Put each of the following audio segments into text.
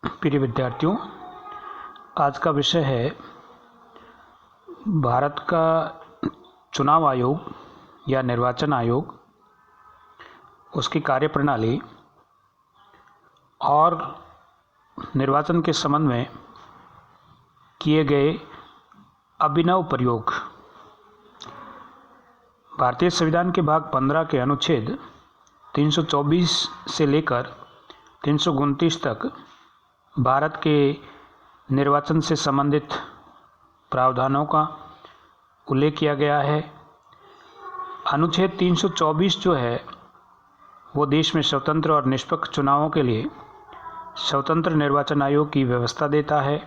प्रिय विद्यार्थियों, आज का विषय है भारत का चुनाव आयोग या निर्वाचन आयोग, उसकी कार्यप्रणाली और निर्वाचन के संबंध में किए गए अभिनव प्रयोग। भारतीय संविधान के भाग 15 के अनुच्छेद 324 से लेकर 329 तक भारत के निर्वाचन से संबंधित प्रावधानों का उल्लेख किया गया है। अनुच्छेद 324 जो है वो देश में स्वतंत्र और निष्पक्ष चुनावों के लिए स्वतंत्र निर्वाचन आयोग की व्यवस्था देता है।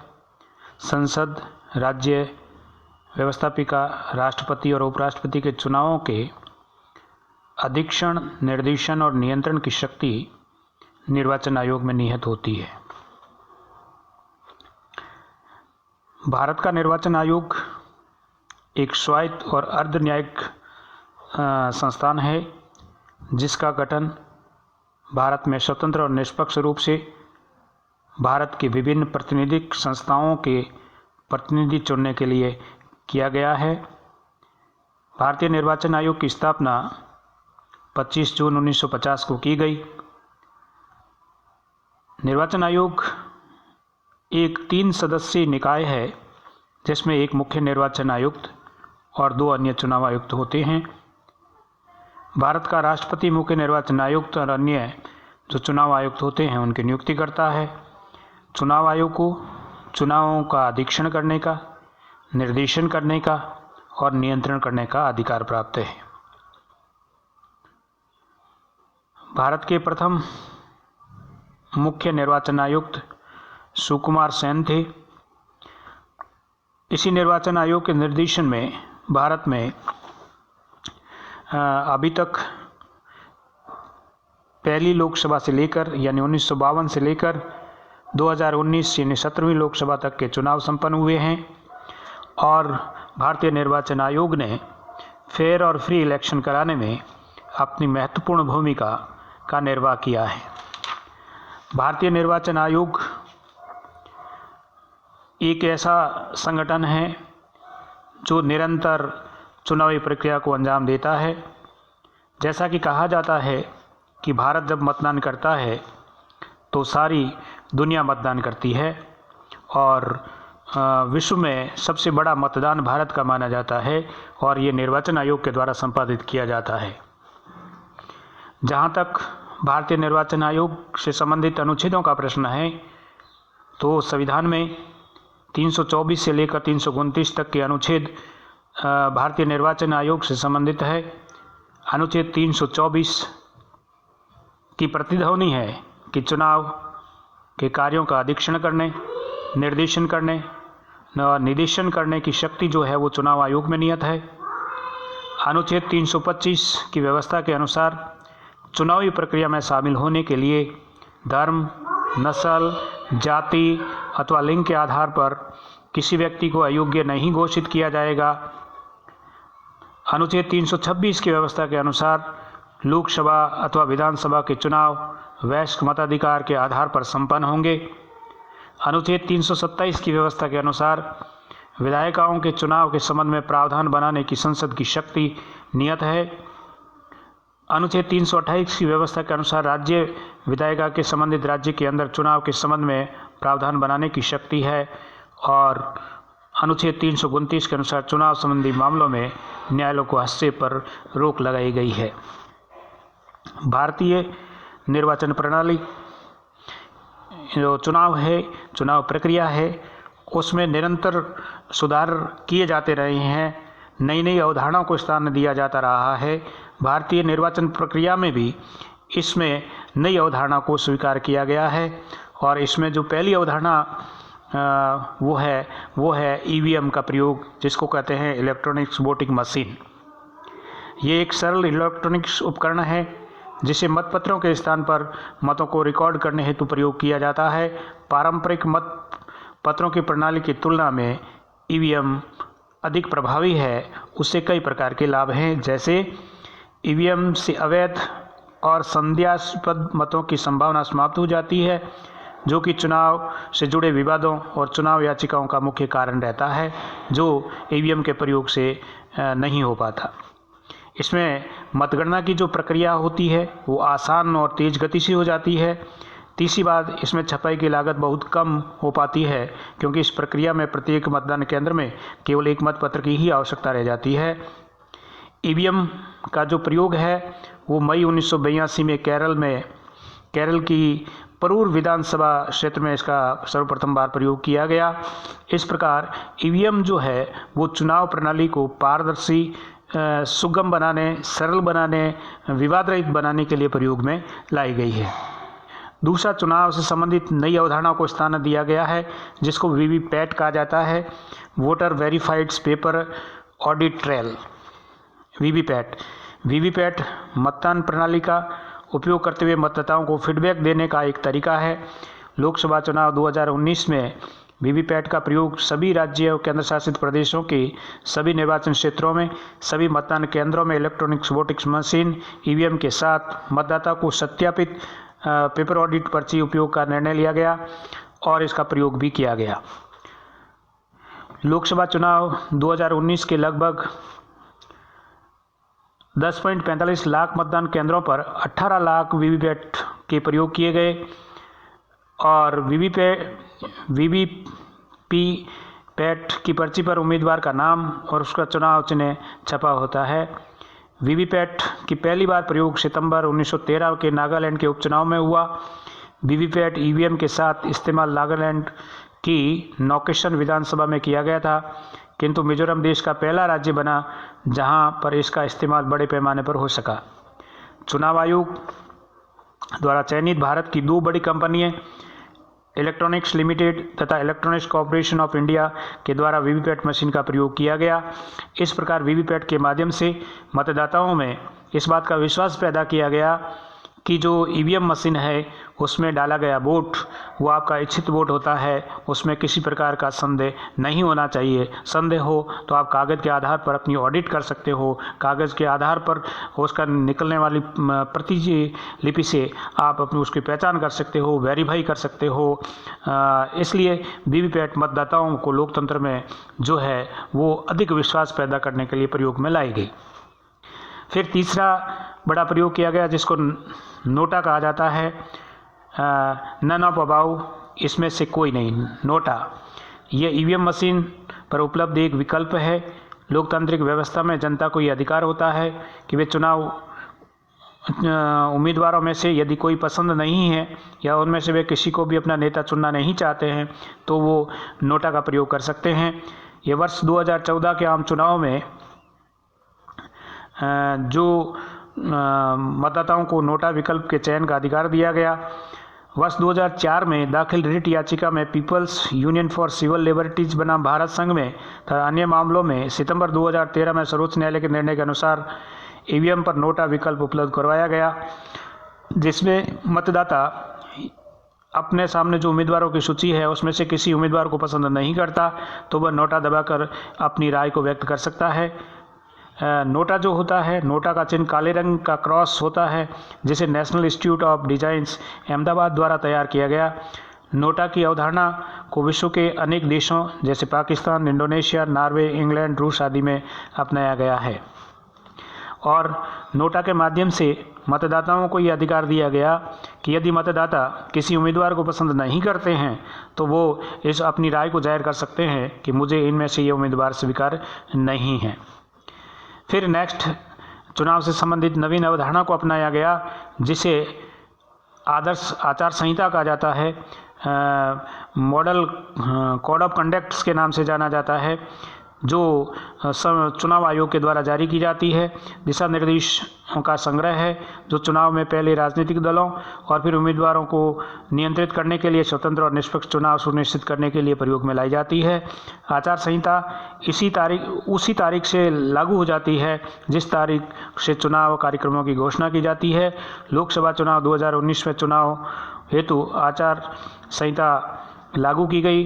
संसद, राज्य व्यवस्थापिका, राष्ट्रपति और उपराष्ट्रपति के चुनावों के अधीक्षण, निर्देशन और नियंत्रण की शक्ति निर्वाचन आयोग में निहित होती है। भारत का निर्वाचन आयोग एक स्वायत्त और अर्ध न्यायिक संस्थान है, जिसका गठन भारत में स्वतंत्र और निष्पक्ष रूप से भारत की विभिन्न प्रतिनिधिक संस्थाओं के प्रतिनिधि चुनने के लिए किया गया है। भारतीय निर्वाचन आयोग की स्थापना 25 जून 1950 को की गई। निर्वाचन आयोग एक 3 सदस्यीय निकाय है, जिसमें एक मुख्य निर्वाचन आयुक्त और 2 अन्य चुनाव आयुक्त होते हैं। भारत का राष्ट्रपति मुख्य निर्वाचन आयुक्त और अन्य जो चुनाव आयुक्त होते हैं उनकी नियुक्ति करता है। चुनाव आयोग को चुनावों का अधीक्षण करने का, निर्देशन करने का और नियंत्रण करने का अधिकार प्राप्त है। भारत के प्रथम मुख्य निर्वाचन आयुक्त सुकुमार सेन थे। इसी निर्वाचन आयोग के निर्देशन में भारत में अभी तक पहली लोकसभा से लेकर यानी 1952 से लेकर 2019 यानी 17वीं लोकसभा तक के चुनाव संपन्न हुए हैं और भारतीय निर्वाचन आयोग ने फेयर और फ्री इलेक्शन कराने में अपनी महत्वपूर्ण भूमिका का निर्वाह किया है। भारतीय निर्वाचन आयोग एक ऐसा संगठन है जो निरंतर चुनावी प्रक्रिया को अंजाम देता है। जैसा कि कहा जाता है कि भारत जब मतदान करता है तो सारी दुनिया मतदान करती है और विश्व में सबसे बड़ा मतदान भारत का माना जाता है और ये निर्वाचन आयोग के द्वारा संपादित किया जाता है। जहाँ तक भारतीय निर्वाचन आयोग से संबंधित अनुच्छेदों का प्रश्न है तो संविधान में 324 से लेकर 329 तक के अनुच्छेद भारतीय निर्वाचन आयोग से संबंधित है। अनुच्छेद 324 की प्रतिध्वनि है कि चुनाव के कार्यों का अधीक्षण करने, निर्देशन करने और निदेशन करने की शक्ति जो है वो चुनाव आयोग में निहित है। अनुच्छेद 325 की व्यवस्था के अनुसार चुनावी प्रक्रिया में शामिल होने के लिए धर्म, नस्ल, जाति अथवा लिंग के आधार पर किसी व्यक्ति को अयोग्य नहीं घोषित किया जाएगा। अनुच्छेद 326 की व्यवस्था के अनुसार लोकसभा अथवा विधानसभा के चुनाव वयस्क मताधिकार के आधार पर संपन्न होंगे। अनुच्छेद 327 की व्यवस्था के अनुसार विधायिकाओं के चुनाव के संबंध में प्रावधान बनाने की संसद की शक्ति नियत है। अनुच्छेद 328 की व्यवस्था के अनुसार राज्य विधायिका के संबंधित राज्य के अंदर चुनाव के संबंध में प्रावधान बनाने की शक्ति है और अनुच्छेद 329 के अनुसार चुनाव संबंधी मामलों में न्यायालयों को हस्तक्षेप पर रोक लगाई गई है। भारतीय निर्वाचन प्रणाली जो चुनाव है, चुनाव प्रक्रिया है, उसमें निरंतर सुधार किए जाते रहे हैं। नई नई अवधारणाओं को स्थान दिया जाता रहा है। भारतीय निर्वाचन प्रक्रिया में भी इसमें नई अवधारणा को स्वीकार किया गया है और इसमें जो पहली अवधारणा वो है ईवीएम का प्रयोग, जिसको कहते हैं इलेक्ट्रॉनिक्स वोटिंग मशीन। ये एक सरल इलेक्ट्रॉनिक्स उपकरण है जिसे मतपत्रों के स्थान पर मतों को रिकॉर्ड करने हेतु प्रयोग किया जाता है। पारंपरिक मत पत्रों की प्रणाली की तुलना में ईवीएम अधिक प्रभावी है। उससे कई प्रकार के लाभ हैं, जैसे ईवीएम से अवैध और संदेहास्पद मतों की संभावना समाप्त हो जाती है। जो कि चुनाव से जुड़े विवादों और चुनाव याचिकाओं का मुख्य कारण रहता है, जो ईवीएम के प्रयोग से नहीं हो पाता। इसमें मतगणना की जो प्रक्रिया होती है वो आसान और तेज़ गति से हो जाती है। तीसरी बात, इसमें छपाई की लागत बहुत कम हो पाती है, क्योंकि इस प्रक्रिया में प्रत्येक मतदान केंद्र में केवल एक मतपत्र की ही आवश्यकता रह जाती है। ईवीएम का जो प्रयोग है वो मई 1982 में केरल की परूर विधानसभा क्षेत्र में इसका सर्वप्रथम बार प्रयोग किया गया। इस प्रकार ईवीएम जो है वो चुनाव प्रणाली को पारदर्शी, सुगम बनाने, सरल बनाने, विवाद रहित बनाने के लिए प्रयोग में लाई गई है। दूसरा, चुनाव से संबंधित नई अवधारणा को स्थान दिया गया है, जिसको वीवीपैट कहा जाता है, voter verified paper audit trail. VVPAT मतदान प्रणाली का उपयोग करते हुए मतदाताओं को फीडबैक देने का एक तरीका है। लोकसभा चुनाव 2019 में वीवीपैट का प्रयोग सभी राज्य और केंद्र शासित प्रदेशों के सभी निर्वाचन क्षेत्रों में सभी मतदान केंद्रों में इलेक्ट्रॉनिक्स वोटिंग मशीन ईवीएम के साथ मतदाता को सत्यापित पेपर ऑडिट पर्ची उपयोग का निर्णय लिया गया और इसका प्रयोग भी किया गया। लोकसभा चुनाव 2019 के लगभग 10.45 लाख मतदान केंद्रों पर 18 लाख वीवीपैट के प्रयोग किए गए और वीवीपैट की पर्ची पर उम्मीदवार का नाम और उसका चुनाव चिन्ह छपा होता है। वीवीपैट की पहली बार प्रयोग सितंबर 1913 के नागालैंड के उपचुनाव में हुआ। वीवीपैट ईवीएम के साथ इस्तेमाल नागालैंड की नौकेशन विधानसभा में किया गया था, किंतु मिजोरम देश का पहला राज्य बना जहां पर इसका इस्तेमाल बड़े पैमाने पर हो सका। चुनाव आयोग द्वारा चयनित भारत की दो बड़ी कंपनियां इलेक्ट्रॉनिक्स लिमिटेड तथा इलेक्ट्रॉनिक्स कॉर्पोरेशन ऑफ इंडिया के द्वारा वीवीपैट मशीन का प्रयोग किया गया। इस प्रकार वीवीपैट के माध्यम से मतदाताओं में इस बात का विश्वास पैदा किया गया कि जो ईवीएम मशीन है उसमें डाला गया वोट वो आपका इच्छित वोट होता है, उसमें किसी प्रकार का संदेह नहीं होना चाहिए। संदेह हो तो आप कागज़ के आधार पर अपनी ऑडिट कर सकते हो, कागज़ के आधार पर उसका निकलने वाली प्रतिलिपि से आप अपनी उसकी पहचान कर सकते हो, वेरीफाई कर सकते हो। इसलिए वीवीपैट मतदाताओं को लोकतंत्र में जो है वो अधिक विश्वास पैदा करने के लिए प्रयोग में लाई गई। फिर तीसरा बड़ा प्रयोग किया गया जिसको नोटा कहा जाता है, नन ऑफ अबाउ, इसमें से कोई नहीं। नोटा ये ईवीएम मशीन पर उपलब्ध एक विकल्प है। लोकतांत्रिक व्यवस्था में जनता को ये अधिकार होता है कि वे चुनाव उम्मीदवारों में से यदि कोई पसंद नहीं है या उनमें से वे किसी को भी अपना नेता चुनना नहीं चाहते हैं तो वो नोटा का प्रयोग कर सकते हैं। ये वर्ष 2014 के आम चुनाव में जो मतदाताओं को नोटा विकल्प के चयन का अधिकार दिया गया। वर्ष 2004 में दाखिल रिट याचिका में peoples union for civil liberties बनाम भारत संघ में तथा अन्य मामलों में सितंबर 2013 में सर्वोच्च न्यायालय के निर्णय के अनुसार ईवीएम पर नोटा विकल्प उपलब्ध करवाया गया, जिसमें मतदाता अपने सामने जो उम्मीदवारों की सूची है उसमें से किसी उम्मीदवार को पसंद नहीं करता तो वह नोटा दबाकर अपनी राय को व्यक्त कर सकता है। नोटा जो होता है, नोटा का चिन्ह काले रंग का क्रॉस होता है जिसे national institute of designs Ahmedabad द्वारा तैयार किया गया। नोटा की अवधारणा को विश्व के अनेक देशों जैसे पाकिस्तान, इंडोनेशिया, नॉर्वे, इंग्लैंड, रूस आदि में अपनाया गया है और नोटा के माध्यम से मतदाताओं को ये अधिकार दिया गया कि यदि मतदाता किसी उम्मीदवार को पसंद नहीं करते हैं तो वो इस अपनी राय को जाहिर कर सकते हैं कि मुझे इनमें से ये उम्मीदवार स्वीकार नहीं है। फिर नेक्स्ट, चुनाव से संबंधित नवीन अवधारणा को अपनाया गया जिसे आदर्श आचार संहिता कहा जाता है, मॉडल कोड ऑफ कंडक्ट्स के नाम से जाना जाता है, जो चुनाव आयोग के द्वारा जारी की जाती है। दिशा निर्देशों का संग्रह है जो चुनाव में पहले राजनीतिक दलों और फिर उम्मीदवारों को नियंत्रित करने के लिए स्वतंत्र और निष्पक्ष चुनाव सुनिश्चित करने के लिए प्रयोग में लाई जाती है। आचार संहिता उसी तारीख से लागू हो जाती है जिस तारीख से चुनाव कार्यक्रमों की घोषणा की जाती है। लोकसभा चुनाव 2019 में चुनाव हेतु आचार संहिता लागू की गई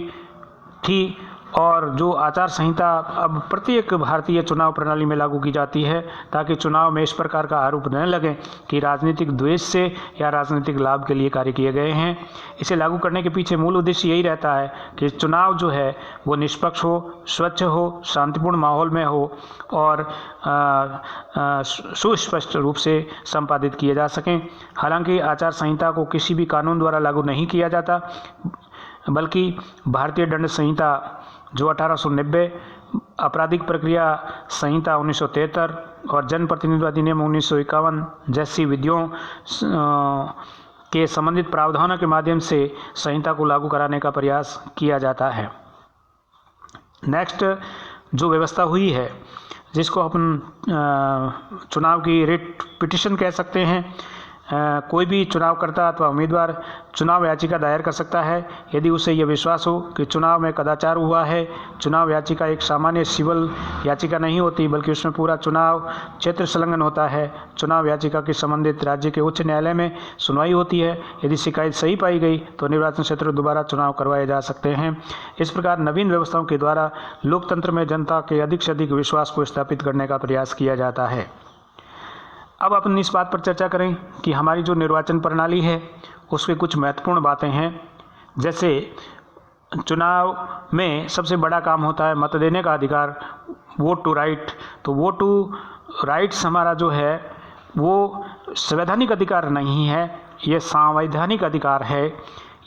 थी। और जो आचार संहिता अब प्रत्येक भारतीय चुनाव प्रणाली में लागू की जाती है ताकि चुनाव में इस प्रकार का आरोप न लगे कि राजनीतिक द्वेष से या राजनीतिक लाभ के लिए कार्य किए गए हैं। इसे लागू करने के पीछे मूल उद्देश्य यही रहता है कि चुनाव जो है वो निष्पक्ष हो, स्वच्छ हो, शांतिपूर्ण माहौल में हो और सुस्पष्ट रूप से संपादित किए जा सकें। हालांकि आचार संहिता को किसी भी कानून द्वारा लागू नहीं किया जाता, बल्कि भारतीय दंड संहिता जो 1890, आपराधिक प्रक्रिया संहिता 1973 और जनप्रतिनिधि अधिनियम 1951 जैसी विधियों के संबंधित प्रावधानों के माध्यम से संहिता को लागू कराने का प्रयास किया जाता है। नेक्स्ट जो व्यवस्था हुई है जिसको अपन चुनाव की रिट पिटिशन कह सकते हैं, कोई भी चुनावकर्ता अथवा उम्मीदवार चुनाव याचिका दायर कर सकता है यदि उसे यह विश्वास हो कि चुनाव में कदाचार हुआ है। चुनाव याचिका एक सामान्य सिविल याचिका नहीं होती, बल्कि उसमें पूरा चुनाव क्षेत्र संलग्न होता है। चुनाव याचिका की संबंधित राज्य के उच्च न्यायालय में सुनवाई होती है। यदि शिकायत सही पाई गई तो निर्वाचन क्षेत्र दोबारा चुनाव करवाए जा सकते हैं। इस प्रकार नवीन व्यवस्थाओं के द्वारा लोकतंत्र में जनता के अधिक से अधिक विश्वास को स्थापित करने का प्रयास किया जाता है। अब अपन इस बात पर चर्चा करें कि हमारी जो निर्वाचन प्रणाली है उसके कुछ महत्वपूर्ण बातें हैं। जैसे चुनाव में सबसे बड़ा काम होता है मत देने का अधिकार, वोट टू राइट। तो वोट टू राइट्स हमारा जो है वो संवैधानिक अधिकार नहीं है, ये संवैधानिक अधिकार है।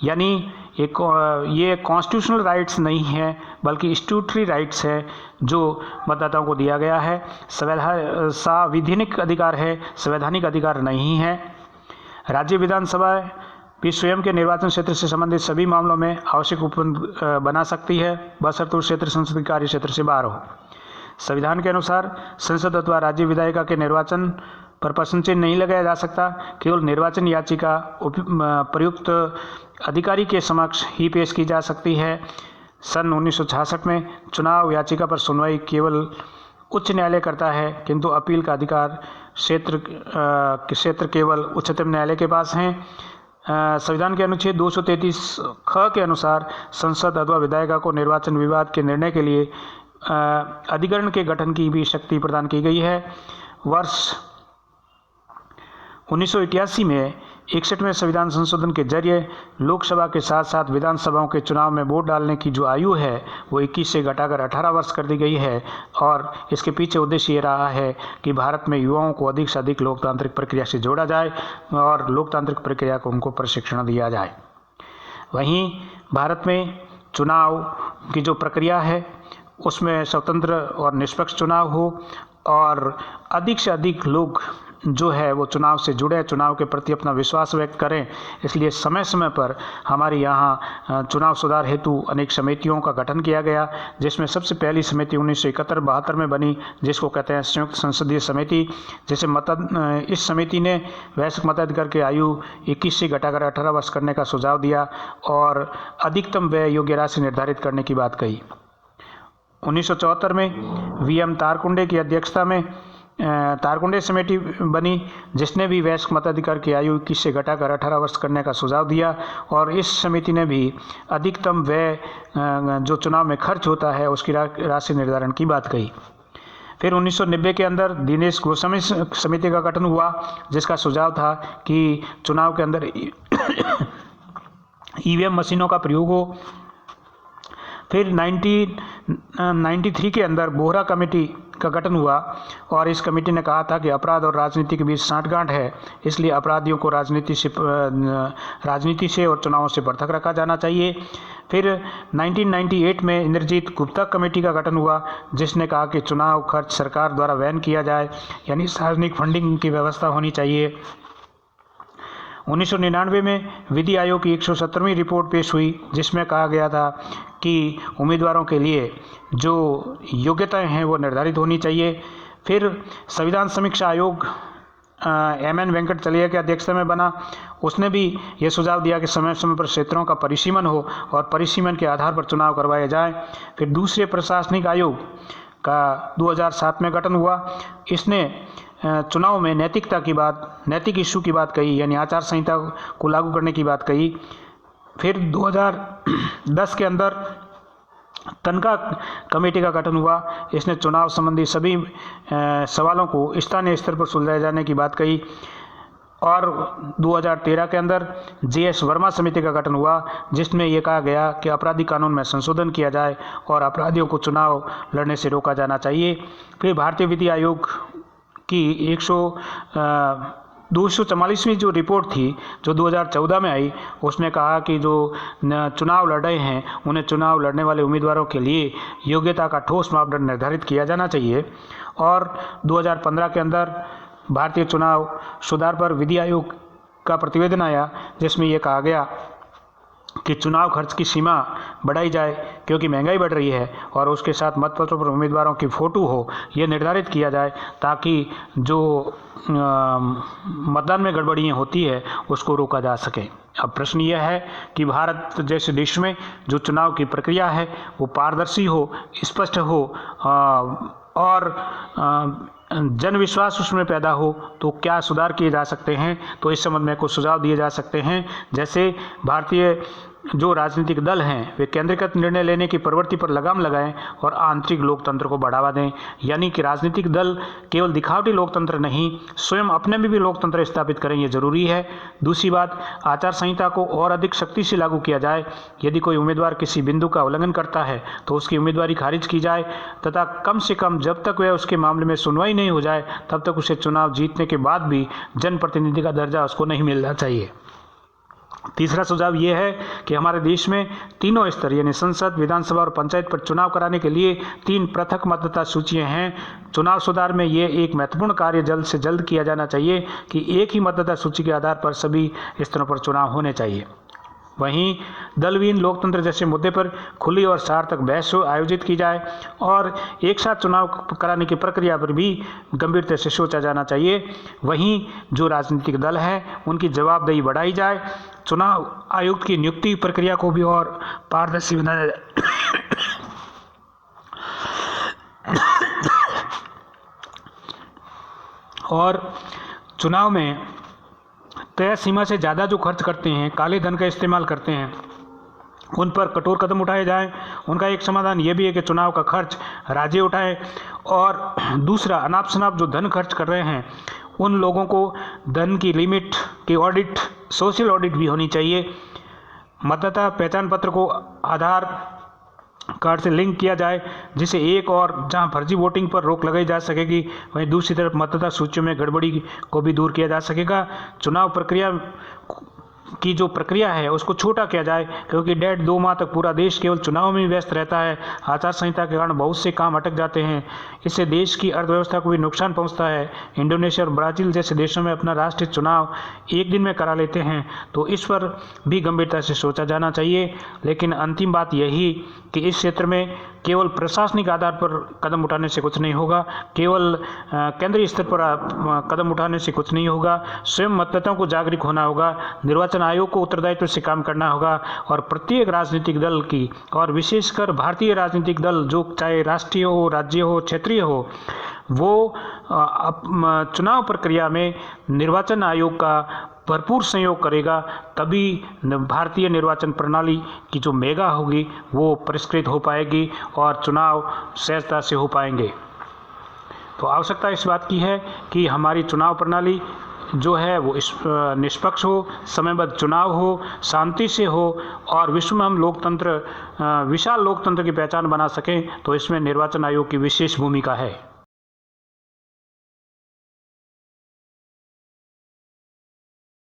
यानी ये कॉन्स्टिट्यूशनल राइट्स नहीं है बल्कि स्टैट्यूटरी राइट्स है जो मतदाताओं को दिया गया है। संवैधानिक अधिकार है, संवैधानिक अधिकार नहीं है। राज्य विधानसभा भी स्वयं के निर्वाचन क्षेत्र से संबंधित सभी मामलों में आवश्यक उपबंध बना सकती है, बशर्ते उस क्षेत्र संसदीय कार्य क्षेत्र से बाहर हो। संविधान के अनुसार संसद अथवा राज्य विधायिका के निर्वाचन पर प्रश्न चिन्ह नहीं लगाया जा सकता। केवल निर्वाचन याचिका प्रयुक्त अधिकारी के समक्ष ही पेश की जा सकती है। सन 1966 में चुनाव याचिका पर सुनवाई केवल उच्च न्यायालय करता है, किंतु अपील का अधिकार क्षेत्र केवल उच्चतम न्यायालय के पास हैं। संविधान के अनुच्छेद 233 ख के अनुसार संसद अथवा विधायिका को निर्वाचन विवाद के निर्णय के लिए अधिकरण के गठन की भी शक्ति प्रदान की गई है। वर्ष 1981 में 61वें संविधान संशोधन के जरिए लोकसभा के साथ साथ विधानसभाओं के चुनाव में वोट डालने की जो आयु है वो 21 से घटाकर 18 वर्ष कर दी गई है। और इसके पीछे उद्देश्य ये रहा है कि भारत में युवाओं को अधिक से अधिक लोकतांत्रिक प्रक्रिया से जोड़ा जाए और लोकतांत्रिक प्रक्रिया को उनको प्रशिक्षण दिया जाए। वहीं भारत में चुनाव की जो प्रक्रिया है उसमें स्वतंत्र और निष्पक्ष चुनाव हो और अधिक से अधिक लोग जो है वो चुनाव से जुड़े, चुनाव के प्रति अपना विश्वास व्यक्त करें। इसलिए समय समय पर हमारे यहाँ चुनाव सुधार हेतु अनेक समितियों का गठन किया गया, जिसमें सबसे पहली समिति 1971-72 में बनी, जिसको कहते हैं संयुक्त संसदीय समिति। जैसे इस समिति ने वयस्क मताधिकार की आयु 21 से घटाकर 18 वर्ष करने का सुझाव दिया और अधिकतम व्यय योग्य राशि निर्धारित करने की बात कही। 1974 में VM तारकुंडे की अध्यक्षता में तारकुंडे समिति बनी, जिसने भी वयस्क मताधिकार की आयु 21 से घटाकर 18 वर्ष करने का सुझाव दिया और इस समिति ने भी अधिकतम व्यय जो चुनाव में खर्च होता है उसकी राशि निर्धारण की बात कही। फिर 1990 के अंदर दिनेश गोस्वामी समिति का गठन हुआ, जिसका सुझाव था कि चुनाव के अंदर EVM मशीनों का प्रयोग हो। फिर 1993 के अंदर बोहरा कमेटी का गठन हुआ और इस कमेटी ने कहा था कि अपराध और राजनीति के बीच सांठगांठ है, इसलिए अपराधियों को राजनीति से और चुनावों से पृथक रखा जाना चाहिए। फिर 1998 में इंद्रजीत गुप्ता कमेटी का गठन हुआ, जिसने कहा कि चुनाव खर्च सरकार द्वारा वहन किया जाए, यानी सार्वजनिक फंडिंग की व्यवस्था होनी चाहिए। 1999 में विधि आयोग की 170वीं रिपोर्ट पेश हुई, जिसमें कहा गया था कि उम्मीदवारों के लिए जो योग्यताएं हैं वो निर्धारित होनी चाहिए। फिर संविधान समीक्षा आयोग MN वेंकटचलैया की अध्यक्षता में बना। उसने भी ये सुझाव दिया कि समय समय पर क्षेत्रों का परिसीमन हो और परिसीमन के आधार पर चुनाव करवाए जाएं। फिर दूसरे प्रशासनिक आयोग का 2007 में गठन हुआ। इसने चुनाव में नैतिक इशू की बात कही, यानी आचार संहिता को लागू करने की बात कही। फिर 2010 के अंदर तनखा कमेटी का गठन हुआ। इसने चुनाव संबंधी सभी सवालों को स्थानीय स्तर पर सुलझाए जाने की बात कही। और 2013 के अंदर JS वर्मा समिति का गठन हुआ, जिसमें यह कहा गया कि आपराधिक कानून में संशोधन किया जाए और अपराधियों को चुनाव लड़ने से रोका जाना चाहिए। फिर भारतीय विधि आयोग की 244वीं जो रिपोर्ट थी जो 2014 में आई, उसने कहा कि जो चुनाव लड़ रहे हैं उन्हें चुनाव लड़ने वाले उम्मीदवारों के लिए योग्यता का ठोस मापदंड निर्धारित किया जाना चाहिए। और 2015 के अंदर भारतीय चुनाव सुधार पर विधि आयोग का प्रतिवेदन आया, जिसमें यह कहा गया कि चुनाव खर्च की सीमा बढ़ाई जाए क्योंकि महंगाई बढ़ रही है, और उसके साथ मतपत्रों पर उम्मीदवारों की फ़ोटो हो यह निर्धारित किया जाए ताकि जो मतदान में गड़बड़ियाँ होती है उसको रोका जा सके। अब प्रश्न यह है कि भारत जैसे देश में जो चुनाव की प्रक्रिया है वो पारदर्शी हो, स्पष्ट हो और जन विश्वास उसमें पैदा हो, तो क्या सुधार किए जा सकते हैं। तो इस संबंध में कुछ सुझाव दिए जा सकते हैं। जैसे भारतीय जो राजनीतिक दल हैं वे केंद्रीकृत निर्णय लेने की प्रवृत्ति पर लगाम लगाएं और आंतरिक लोकतंत्र को बढ़ावा दें। यानी कि राजनीतिक दल केवल दिखावटी लोकतंत्र नहीं, स्वयं अपने में भी लोकतंत्र स्थापित करें, ये जरूरी है। दूसरी बात, आचार संहिता को और अधिक सख्ती से लागू किया जाए। यदि कोई उम्मीदवार किसी बिंदु का उल्लंघन करता है तो उसकी उम्मीदवारी खारिज की जाए तथा कम से कम जब तक वह उसके मामले में सुनवाई नहीं हो जाए तब तक उसे चुनाव जीतने के बाद भी जनप्रतिनिधि का दर्जा उसको नहीं मिलना चाहिए। तीसरा सुझाव ये है कि हमारे देश में तीनों स्तर यानी संसद, विधानसभा और पंचायत पर चुनाव कराने के लिए 3 पृथक मतदाता सूचियां हैं। चुनाव सुधार में ये एक महत्वपूर्ण कार्य जल्द से जल्द किया जाना चाहिए कि एक ही मतदाता सूची के आधार पर सभी स्तरों पर चुनाव होने चाहिए। वहीं दलविहीन लोकतंत्र जैसे मुद्दे पर खुली और सार्थक बहस आयोजित की जाए और एक साथ चुनाव कराने की प्रक्रिया पर भी गंभीरता से सोचा जाना चाहिए। वहीं जो राजनीतिक दल है उनकी जवाबदेही बढ़ाई जाए। चुनाव आयुक्त की नियुक्ति प्रक्रिया को भी और पारदर्शी बनाया जाए। और चुनाव में तय सीमा से ज़्यादा जो खर्च करते हैं, काले धन का इस्तेमाल करते हैं, उन पर कठोर कदम उठाए जाएं। उनका एक समाधान ये भी है कि चुनाव का खर्च राज्य उठाए। और दूसरा, अनाप शनाप जो धन खर्च कर रहे हैं उन लोगों को धन की लिमिट की ऑडिट, सोशल ऑडिट भी होनी चाहिए। मतदाता पहचान पत्र को आधार कार्ड से लिंक किया जाए, जिसे एक और जहां फर्जी वोटिंग पर रोक लगाई जा सकेगी, वहीं दूसरी तरफ मतदाता सूचियों में गड़बड़ी को भी दूर किया जा सकेगा। चुनाव प्रक्रिया की जो प्रक्रिया है उसको छोटा किया जाए, क्योंकि 1.5-2 माह तक पूरा देश केवल चुनाव में व्यस्त रहता है। आचार संहिता के कारण बहुत से काम अटक जाते हैं। इससे देश की अर्थव्यवस्था को भी नुकसान पहुंचता है। इंडोनेशिया और ब्राज़ील जैसे देशों में अपना राष्ट्रीय चुनाव एक दिन में करा लेते हैं, तो इस पर भी गंभीरता से सोचा जाना चाहिए। लेकिन अंतिम बात यही कि इस क्षेत्र में केवल प्रशासनिक आधार पर कदम उठाने से कुछ नहीं होगा, केवल केंद्रीय स्तर पर कदम उठाने से कुछ नहीं होगा। स्वयं मतदाताओं को जागरूक होना होगा, निर्वाचन आयोग को उत्तरदायित्व से काम करना होगा और प्रत्येक राजनीतिक दल की, और विशेषकर भारतीय राजनीतिक दल जो चाहे राष्ट्रीय हो, राज्य हो, क्षेत्रीय हो, वो चुनाव प्रक्रिया में निर्वाचन आयोग का भरपूर सहयोग करेगा। तभी भारतीय निर्वाचन प्रणाली की जो मेगा होगी वो परिष्कृत हो पाएगी और चुनाव सहजता से हो पाएंगे। तो आवश्यकता इस बात की है कि हमारी चुनाव प्रणाली जो है वो निष्पक्ष हो, समयबद्ध चुनाव हो, शांति से हो और विश्व में हम लोकतंत्र, विशाल लोकतंत्र की पहचान बना सकें। तो इसमें निर्वाचन आयोग की विशेष भूमिका है।